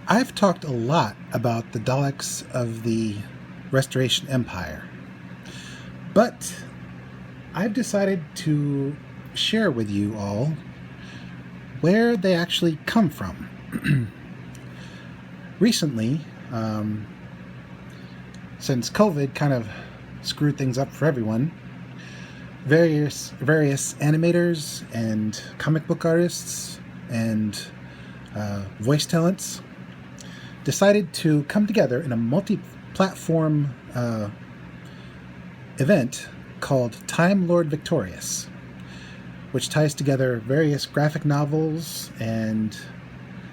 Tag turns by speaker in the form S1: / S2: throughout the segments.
S1: I've talked a lot about the Daleks of the Restoration Empire, but I've decided to share with you all where they actually come from. Recently, since COVID kind of screwed things up for everyone, various animators and comic book artists and voice talents decided to come together in a multi-platform event called Time Lord Victorious, which ties together various graphic novels and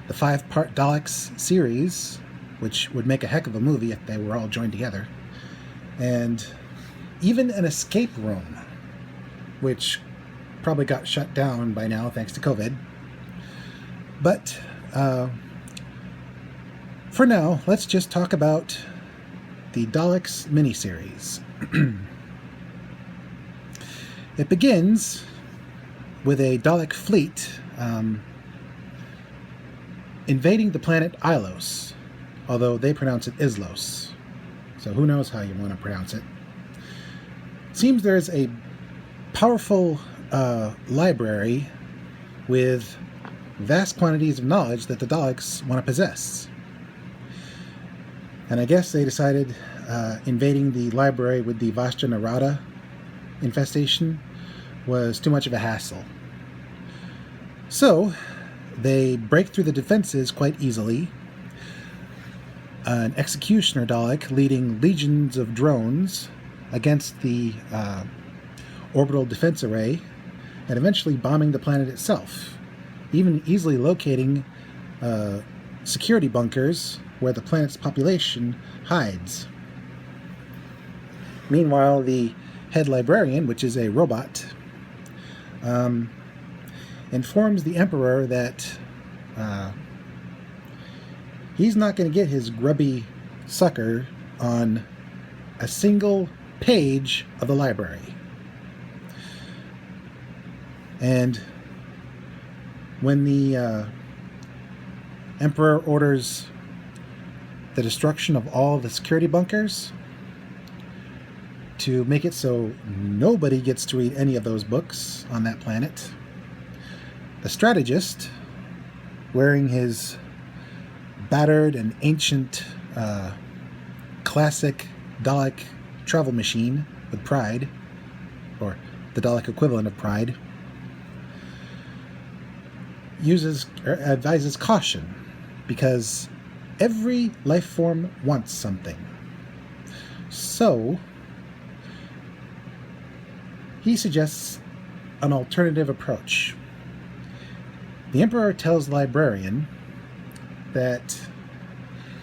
S1: the 5-part Daleks series, which would make a heck of a movie if they were all joined together, and even an escape room, which probably got shut down by now thanks to COVID. But for now, let's just talk about the Daleks miniseries. It begins with a Dalek fleet invading the planet Ilos, although they pronounce it Islos, so who knows how you want to pronounce it. Seems there's a powerful library with vast quantities of knowledge that the Daleks want to possess. And I guess they decided invading the library with the Vashta Narada infestation was too much of a hassle. So they break through the defenses quite easily. An executioner Dalek leading legions of drones against the orbital defense array and eventually bombing the planet itself, even easily locating security bunkers where the planet's population hides. Meanwhile, the head librarian, which is a robot, informs the Emperor that he's not going to get his grubby sucker on a single page of the library. And when the Emperor orders the destruction of all the security bunkers to make it so nobody gets to read any of those books on that planet, the strategist, wearing his battered and ancient classic Dalek travel machine with pride, or the Dalek equivalent of pride, advises caution, because every life form wants something. So he suggests an alternative approach. The Emperor tells the librarian that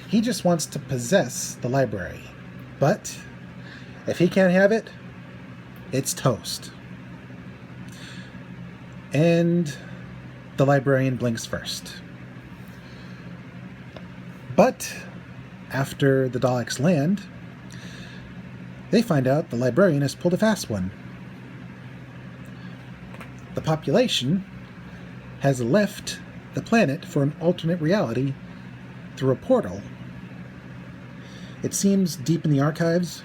S1: he just wants to possess the library, but if he can't have it, it's toast. And the librarian blinks first. But after the Daleks land, they find out the librarian has pulled a fast one. The population has left the planet for an alternate reality through a portal. It seems deep in the archives,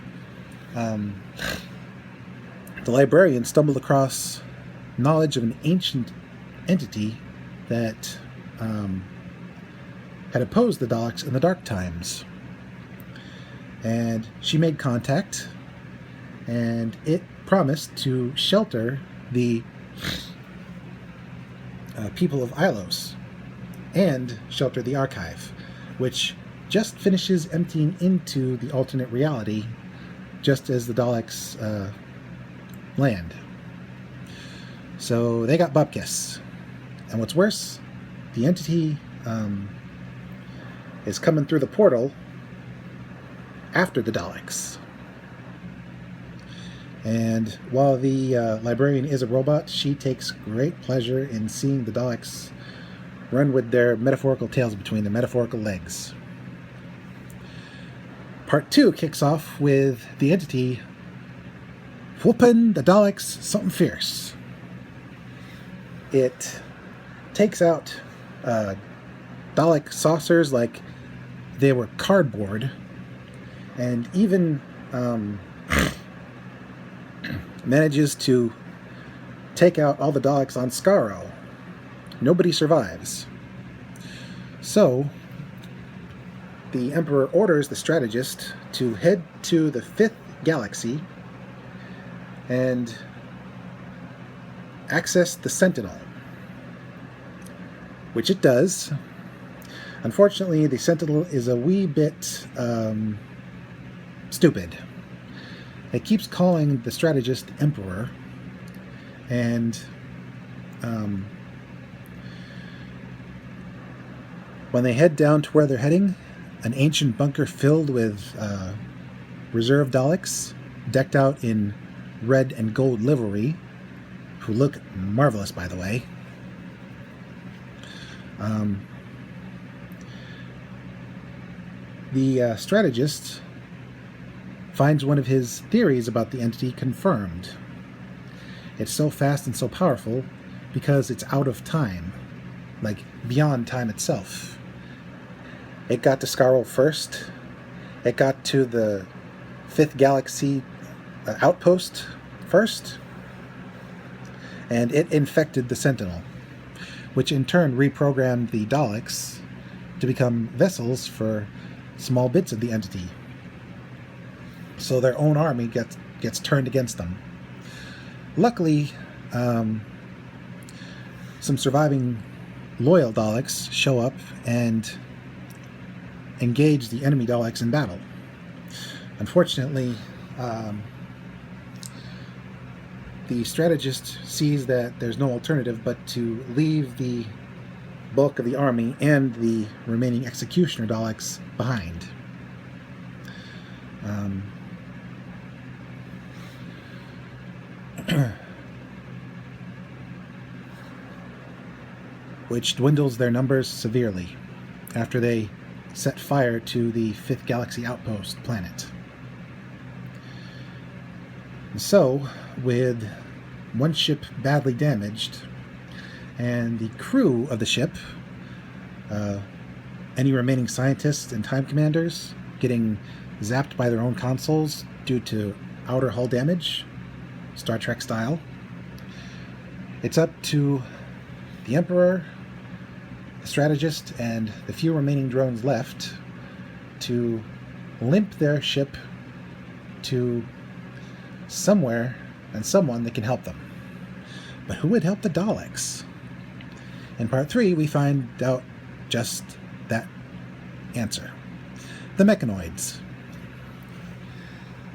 S1: the librarian stumbled across knowledge of an ancient entity that had opposed the Daleks in the dark times. And she made contact, and it promised to shelter the people of Ilos and shelter the archive, which just finishes emptying into the alternate reality just as the Daleks land. So they got bupkis. And what's worse, the entity is coming through the portal after the Daleks. And while the librarian is a robot, she takes great pleasure in seeing the Daleks run with their metaphorical tails between their metaphorical legs. Part 2 kicks off with the entity whooping the Daleks something fierce. It takes out Dalek saucers like they were cardboard, and even manages to take out all the Daleks on Skaro. Nobody survives. So the Emperor orders the strategist to head to the 5th galaxy and access the Sentinel, which it does. Unfortunately, the Sentinel is a wee bit stupid. It keeps calling the strategist Emperor, and when they head down to where they're heading, an ancient bunker filled with reserve Daleks, decked out in red and gold livery, who look marvelous, by the way. The strategist finds one of his theories about the entity confirmed. It's so fast and so powerful because it's out of time, like beyond time itself. It got to Skaro first. It got to the 5th galaxy outpost first, and it infected the Sentinel, which in turn reprogrammed the Daleks to become vessels for small bits of the entity. So their own army gets turned against them. Luckily, some surviving loyal Daleks show up and engage the enemy Daleks in battle. Unfortunately, the strategist sees that there's no alternative but to leave the bulk of the army and the remaining executioner Daleks behind. Which dwindles their numbers severely after they set fire to the 5th galaxy outpost planet. And so, with one ship badly damaged, and the crew of the ship, any remaining scientists and time commanders, getting zapped by their own consoles due to outer hull damage, Star Trek style, it's up to the Emperor, the strategist, and the few remaining drones left to limp their ship to somewhere and someone that can help them. But who would help the Daleks? In part 3, we find out just that answer. The mechanoids.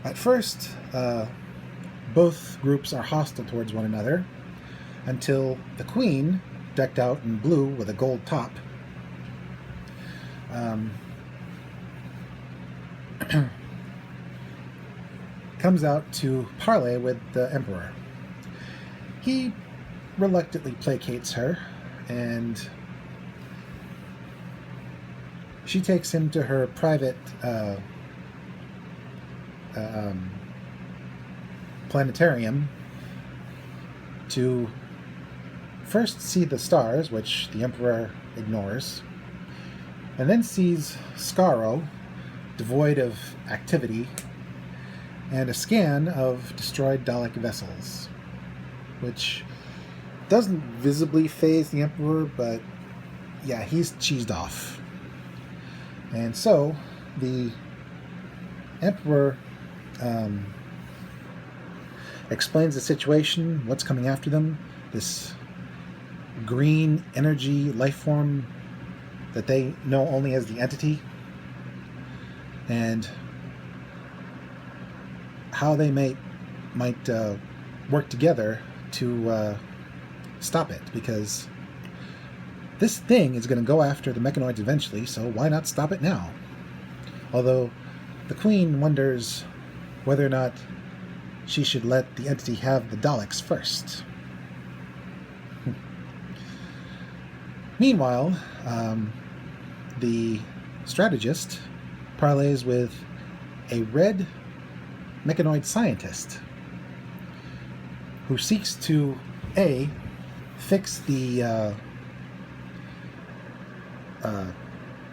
S1: At first, both groups are hostile towards one another until the Queen, decked out in blue with a gold top, comes out to parley with the Emperor. He reluctantly placates her, and she takes him to her private planetarium to first see the stars, which the Emperor ignores, and then sees Skaro, devoid of activity, and a scan of destroyed Dalek vessels, which doesn't visibly faze the Emperor, but yeah, he's cheesed off. And so the Emperor explains the situation, what's coming after them, this green energy life form that they know only as the Entity, and how they might work together to stop it, because this thing is going to go after the mechanoids eventually, so why not stop it now? Although the Queen wonders whether or not she should let the Entity have the Daleks first. Meanwhile, the strategist parleys with a red mechanoid scientist who seeks to fix the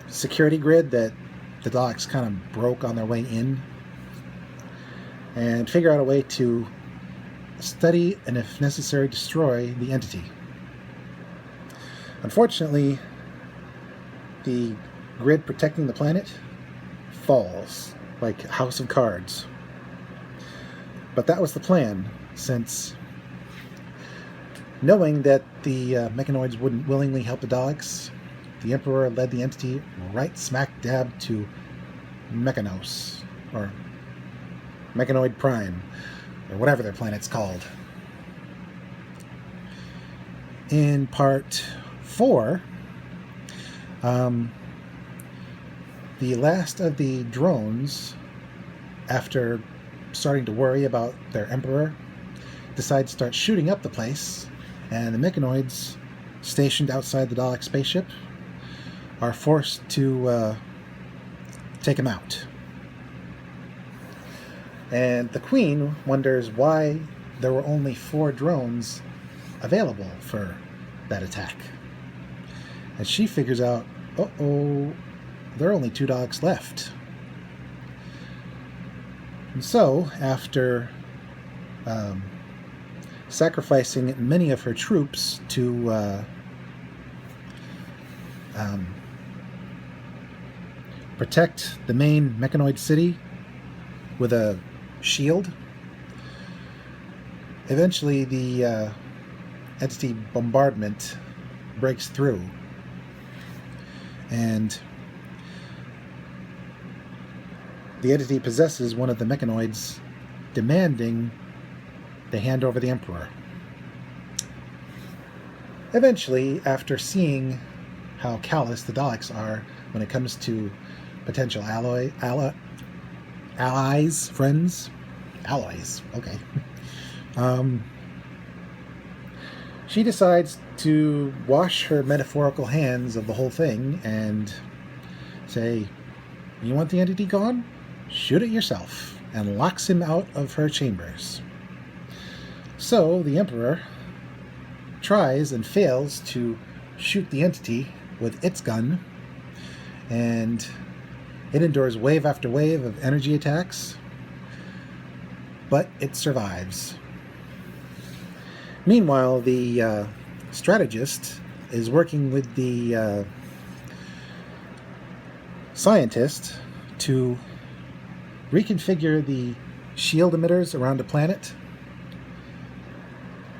S1: security grid that the Daleks kind of broke on their way in, and figure out a way to study and, if necessary, destroy the entity. Unfortunately, the grid protecting the planet falls like a house of cards. But that was the plan, since knowing that the mechanoids wouldn't willingly help the Daleks, the Emperor led the entity right smack dab to Mechanos, or Mechanoid Prime, or whatever their planet's called. In part 4, the last of the drones, after starting to worry about their Emperor, decide to start shooting up the place, and the mechanoids stationed outside the Dalek spaceship are forced to take him out. And the Queen wonders why there were only 4 drones available for that attack. And she figures out, uh-oh, there are only 2 Daleks left. And so, after sacrificing many of her troops to protect the main mechanoid city with a shield, eventually the entity bombardment breaks through, and the entity possesses one of the mechanoids, demanding they hand over the Emperor. Eventually, after seeing how callous the Daleks are when it comes to potential allies, friends, alloys, okay. She decides to wash her metaphorical hands of the whole thing and say, you want the entity gone? Shoot it yourself, and locks him out of her chambers. So the Emperor tries and fails to shoot the entity with its gun, and it endures wave after wave of energy attacks, but it survives. Meanwhile, the strategist is working with the scientist to reconfigure the shield emitters around the planet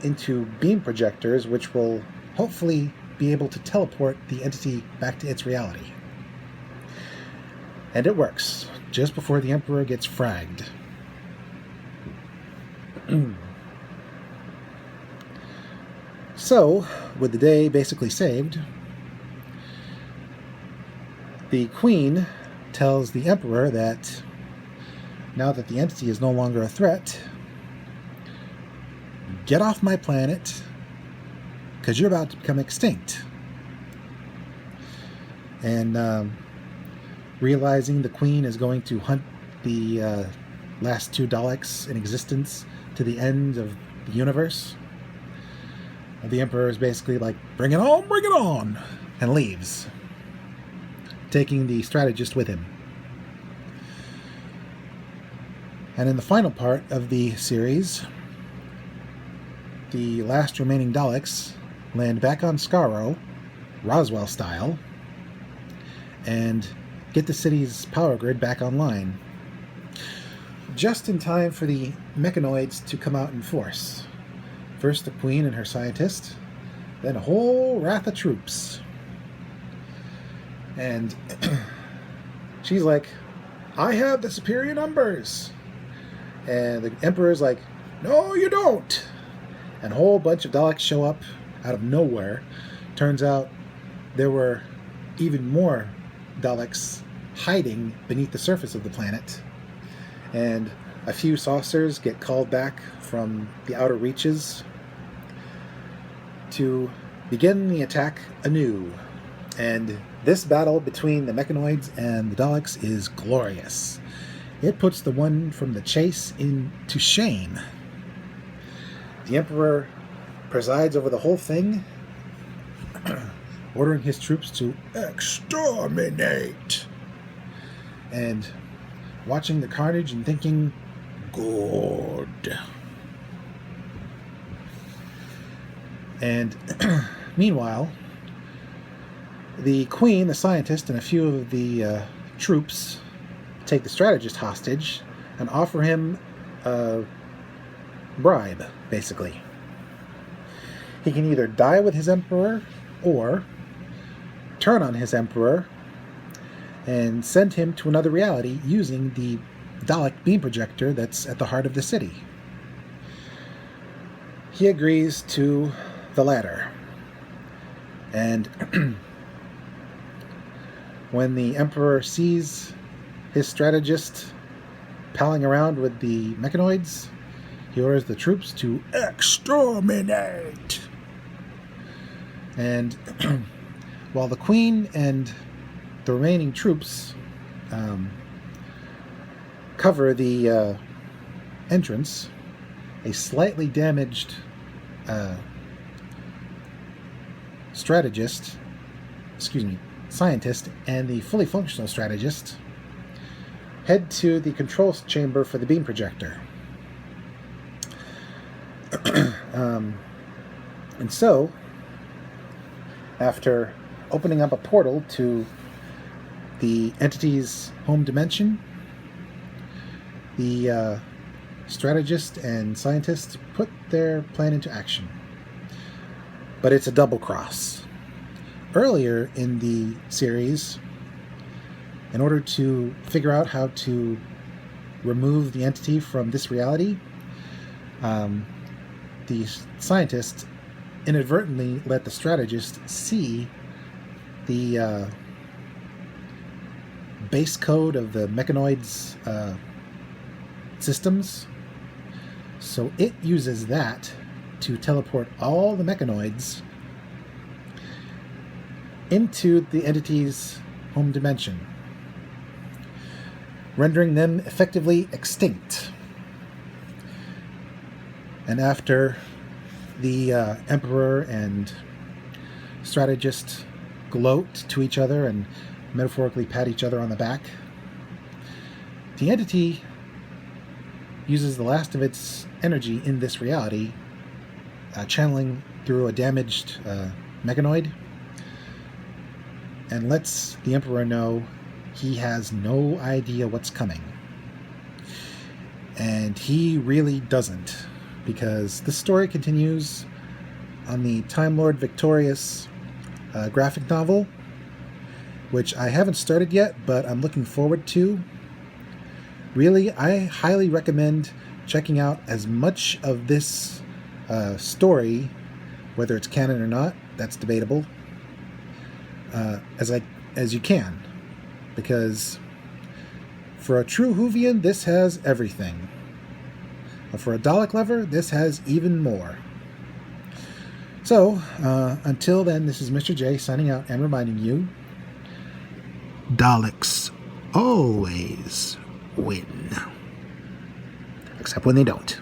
S1: into beam projectors, which will hopefully be able to teleport the entity back to its reality. And it works, just before the Emperor gets fragged. So, with the day basically saved, the Queen tells the Emperor that now that the entity is no longer a threat, get off my planet, because you're about to become extinct. And realizing the Queen is going to hunt the last 2 Daleks in existence to the end of the universe, the Emperor is basically like, bring it on, and leaves, taking the strategist with him. And in the final part of the series, the last remaining Daleks land back on Skaro, Roswell style, and get the city's power grid back online, just in time for the mechanoids to come out in force. First the Queen and her scientist, then a whole wrath of troops. And she's like, I have the superior numbers. And the Emperor's like, no, you don't. And a whole bunch of Daleks show up out of nowhere. Turns out there were even more Daleks hiding beneath the surface of the planet. And a few saucers get called back from the outer reaches to begin the attack anew. And this battle between the mechanoids and the Daleks is glorious. It puts the one from the chase into shame. The Emperor presides over the whole thing, ordering his troops to exterminate. and watching the carnage and thinking, good. And meanwhile, the Queen, the scientist, and a few of the troops take the strategist hostage and offer him a bribe, basically. He can either die with his emperor or turn on his emperor and send him to another reality using the Dalek beam projector that's at the heart of the city. He agrees to the latter. And when the emperor sees his strategist palling around with the mechanoids, he orders the troops to exterminate. And while the Queen and the remaining troops cover the entrance, a slightly damaged scientist and the fully functional strategist head to the control chamber for the beam projector. And so, after opening up a portal to the entity's home dimension, the strategist and scientists put their plan into action. But it's a double cross. Earlier in the series, in order to figure out how to remove the entity from this reality, the scientists inadvertently let the strategist see the base code of the mechanoids' systems. So it uses that to teleport all the mechanoids into the entity's home dimension, rendering them effectively extinct. And after the Emperor and strategist gloat to each other and metaphorically pat each other on the back, the entity uses the last of its energy in this reality, channeling through a damaged mechanoid, and lets the Emperor know he has no idea what's coming. And he really doesn't, because this story continues on the Time Lord Victorious graphic novel, which I haven't started yet, but I'm looking forward to. Really, I highly recommend checking out as much of this story, whether it's canon or not, that's debatable, as you can, because for a true Whovian, this has everything. But for a Dalek lover, this has even more. So, until then, this is Mr. J signing out and reminding you, Daleks always win. Except when they don't.